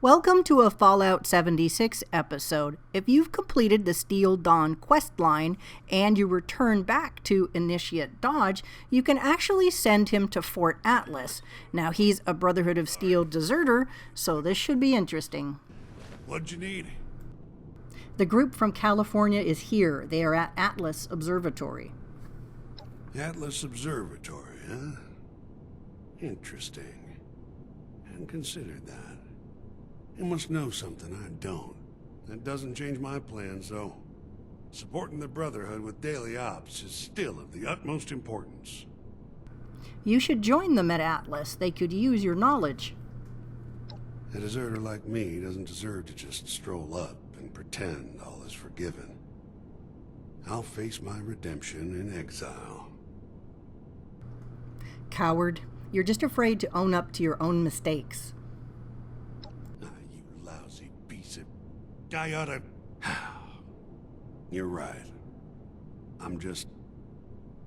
Welcome to a Fallout 76 episode. If you've completed the Steel Dawn questline and you return back to Initiate Dodge, you can actually send him to Fort Atlas. Now he's a Brotherhood of Steel deserter, so this should be interesting. What'd you need? The group from California is here. They are at Atlas Observatory. Atlas Observatory, huh? Interesting. Hadn't considered that. You must know something I don't. That doesn't change my plans, though. Supporting the Brotherhood with daily ops is still of the utmost importance. You should join them at Atlas. They could use your knowledge. A deserter like me doesn't deserve to just stroll up and pretend all is forgiven. I'll face my redemption in exile. Coward. You're just afraid to own up to your own mistakes. You lousy piece of... I oughta... You're right. I'm just...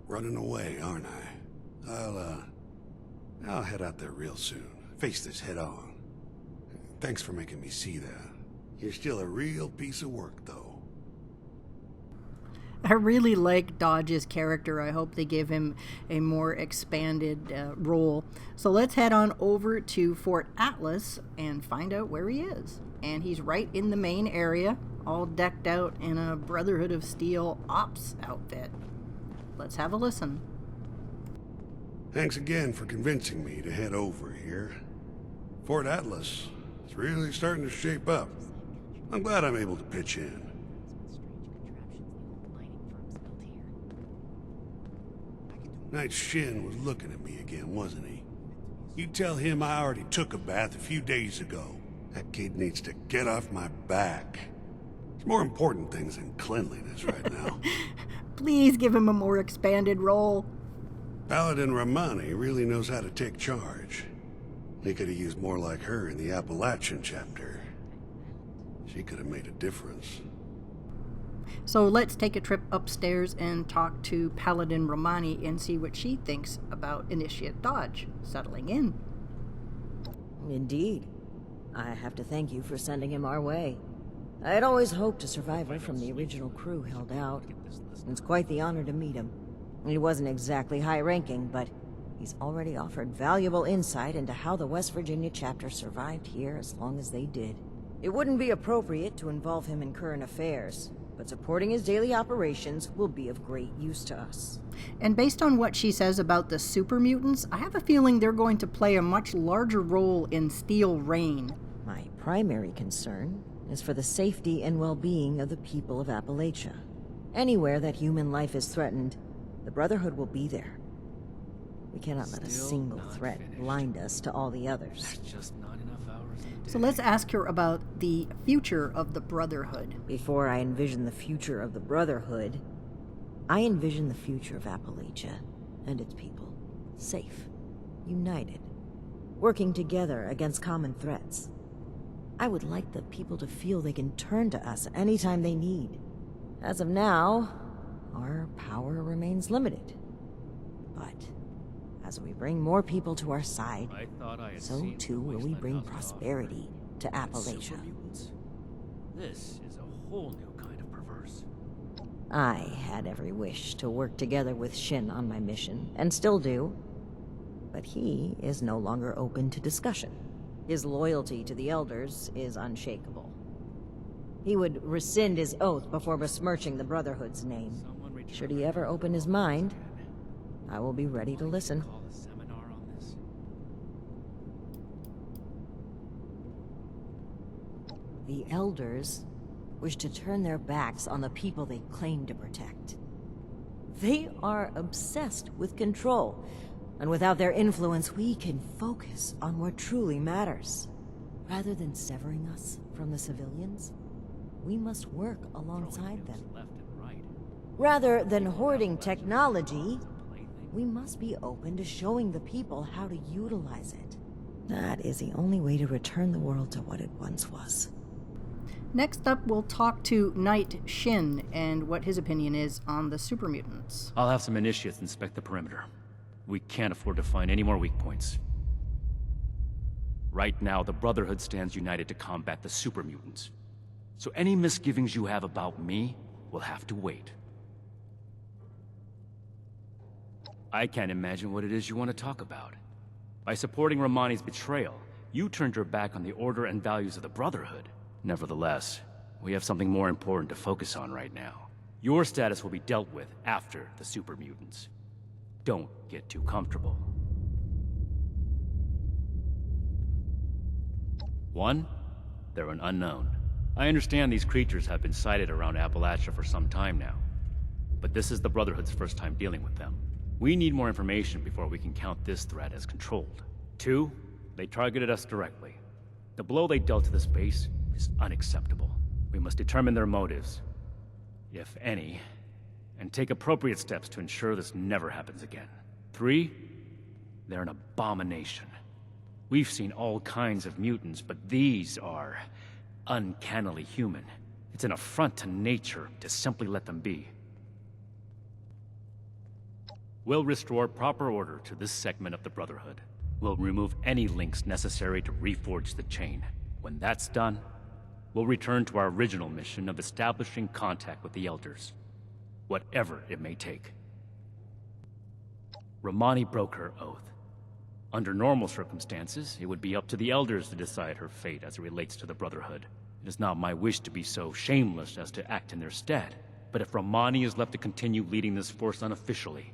running away, aren't I? I'll head out there real soon. Face this head on. Thanks for making me see that. You're still a real piece of work, though. I really like Dodge's character. I hope they give him a more expanded role. So let's head on over to Fort Atlas and find out where he is. And he's right in the main area, all decked out in a Brotherhood of Steel ops outfit. Let's have a listen. Thanks again for convincing me to head over here. Fort Atlas is really starting to shape up. I'm glad I'm able to pitch in. Night Shin was looking at me again, wasn't he? You tell him I already took a bath a few days ago. That kid needs to get off my back. There's more important things than cleanliness right now. Please give him a more expanded role. Paladin Romani really knows how to take charge. He could have used more like her in the Appalachian chapter. She could have made a difference. So let's take a trip upstairs and talk to Paladin Romani and see what she thinks about Initiate Dodge settling in. Indeed. I have to thank you for sending him our way. I had always hoped a survivor from the original crew held out. It's quite the honor to meet him. He wasn't exactly high-ranking, but he's already offered valuable insight into how the West Virginia chapter survived here as long as they did. It wouldn't be appropriate to involve him in current affairs, but supporting his daily operations will be of great use to us. And based on what she says about the super mutants, I have a feeling they're going to play a much larger role in Steel Reign. My primary concern is for the safety and well-being of the people of Appalachia. Anywhere that human life is threatened, the Brotherhood will be there. We cannot let a single threat blind us to all the others. That's just not enough hours in the day. So let's ask her about the future of the Brotherhood. Before I envision the future of the Brotherhood, I envision the future of Appalachia and its people. Safe, united, working together against common threats. I would like the people to feel they can turn to us anytime they need. As of now, our power remains limited. But as we bring more people to our side, so too will we bring prosperity to Appalachia. This is a whole new kind of perverse. I had every wish to work together with Shin on my mission, and still do. But he is no longer open to discussion. His loyalty to the Elders is unshakable. He would rescind his oath before besmirching the Brotherhood's name. Should he ever open his mind, I will be ready to listen. The Elders wish to turn their backs on the people they claim to protect. They are obsessed with control, and without their influence, we can focus on what truly matters. Rather than severing us from the civilians, we must work alongside them. Rather than hoarding technology, we must be open to showing the people how to utilize it. That is the only way to return the world to what it once was. Next up, we'll talk to Knight Shin and what his opinion is on the super mutants. I'll have some initiates inspect the perimeter. We can't afford to find any more weak points. Right now, the Brotherhood stands united to combat the super mutants. So any misgivings you have about me will have to wait. I can't imagine what it is you want to talk about. By supporting Romani's betrayal, you turned your back on the order and values of the Brotherhood. Nevertheless, we have something more important to focus on right now. Your status will be dealt with after the super mutants. Don't get too comfortable. 1, they're an unknown. I understand these creatures have been sighted around Appalachia for some time now, but this is the Brotherhood's first time dealing with them. We need more information before we can count this threat as controlled. 2, they targeted us directly. The blow they dealt to this base is unacceptable. We must determine their motives, if any, and take appropriate steps to ensure this never happens again. 3, they're an abomination. We've seen all kinds of mutants, but these are uncannily human. It's an affront to nature to simply let them be. We'll restore proper order to this segment of the Brotherhood. We'll remove any links necessary to reforge the chain. When that's done, we'll return to our original mission of establishing contact with the Elders, whatever it may take. Romani broke her oath. Under normal circumstances, it would be up to the Elders to decide her fate as it relates to the Brotherhood. It is not my wish to be so shameless as to act in their stead, but if Romani is left to continue leading this force unofficially,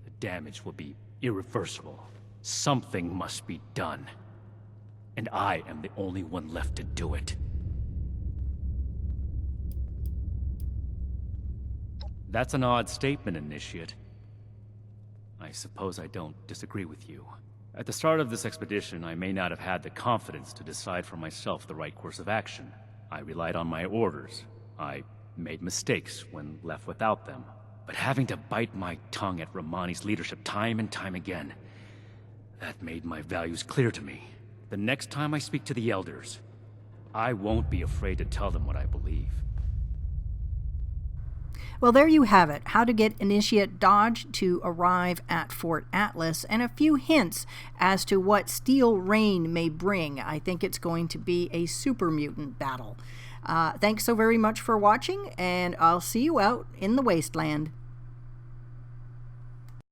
the damage will be irreversible. Something must be done, and I am the only one left to do it. That's an odd statement, Initiate. I suppose I don't disagree with you. At the start of this expedition, I may not have had the confidence to decide for myself the right course of action. I relied on my orders. I made mistakes when left without them. But having to bite my tongue at Romani's leadership time and time again, that made my values clear to me. The next time I speak to the Elders, I won't be afraid to tell them what I believe. Well, there you have it. How to get Initiate Dodge to arrive at Fort Atlas, and a few hints as to what Steel Rain may bring. I think it's going to be a super mutant battle. Thanks so very much for watching, and I'll see you out in the wasteland.